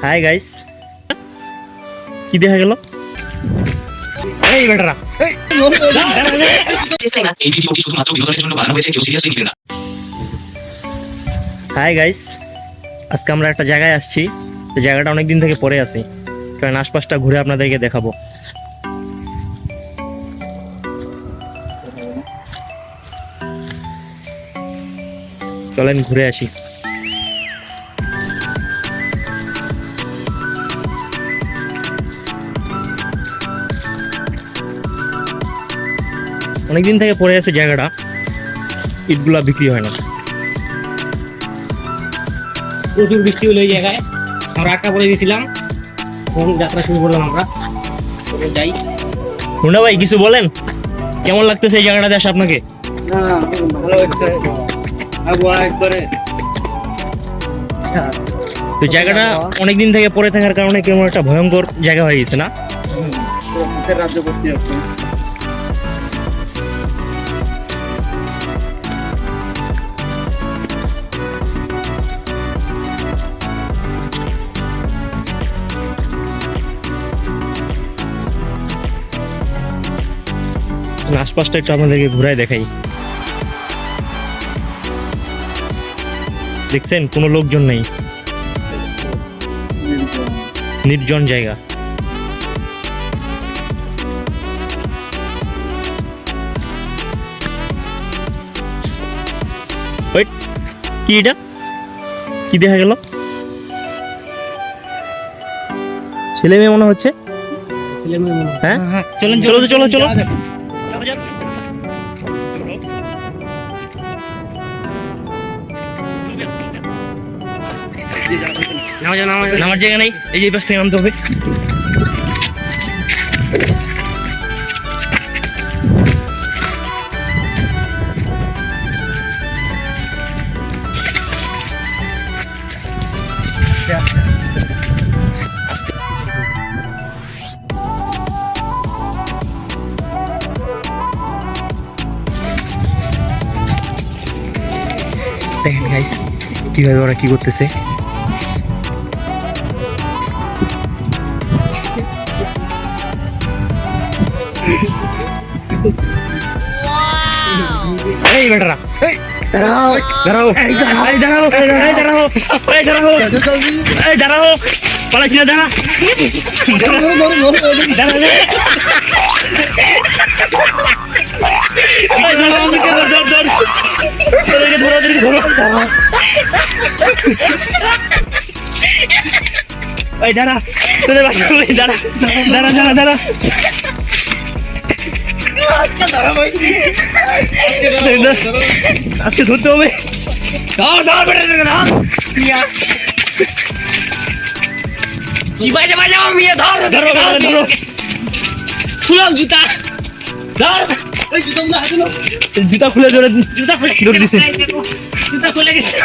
Hi guys, কি দেখা গেল? এই বেটারা, এই ভিডিওটি শুধুমাত্র বিনোদনের জন্য বানানো হয়েছে, কেউ সিরিয়াসলি নেবেন না। হাই গাইস, আজকে আমরা একটা জায়গায় আসছি। তো জায়গাটা অনেক দিন থেকে পড়ে আছে, কারণ আশপাশটা ঘুরে আপনাদেরকে দেখাবো। চলেন ঘুরে আসি। অনেকদিন থেকে পড়ে আছে জায়গাটা, ইটগুলা বিক্রি হয় না। প্রচুর বৃষ্টি হলো এই জায়গায়, আমরা আটকা পড়ে গেছিলাম। এখন যাত্রা শুরু করলাম আমরা, যাই। মুন্না ভাই কিছু বলেন, কেমন লাগতেছে এই জায়গাটাতে আসে আপনাকে? ভালো আবহাওয়া একবারে। তো জায়গাটা অনেকদিন থেকে পড়ে থাকার কারণে কেমন একটা ভয়ঙ্কর জায়গা হয়ে গেছে না? রাজ্য করতে যাচ্ছে। আশপাশটা একটু আপনাদেরকে ঘুরায় দেখাই। দেখছেন কোনো লোকজন নেই, নির্জন জায়গা। ওয়েট, কি এটা? কি দেখা গেল? ছেলে মেয়ে মনে হচ্ছে। হ্যাঁ, চলেন, চলো চলো চলো। নামার জায়গা নেই, এই যে পাশ থেকে নামতে হবে। দেখেন গাইস, কিভাবে ওরা কি করতেছে। এই বেটারা, এই দাঁড়াও দাঁড়াও, এই দাঁড়াও, এই দাঁড়াও, এই দাঁড়াও, এই দাঁড়াও, এই দাঁড়াও, পালাচ্ছি না, দাঁড়া, এই দাঁড়া, তোদের বাসা, দাঁড়া দাঁড়া দাঁড়া দাঁড়া, আজকে ধরতে হবে। জুতা খুলে ধরে, জুতা খুলে দিছে।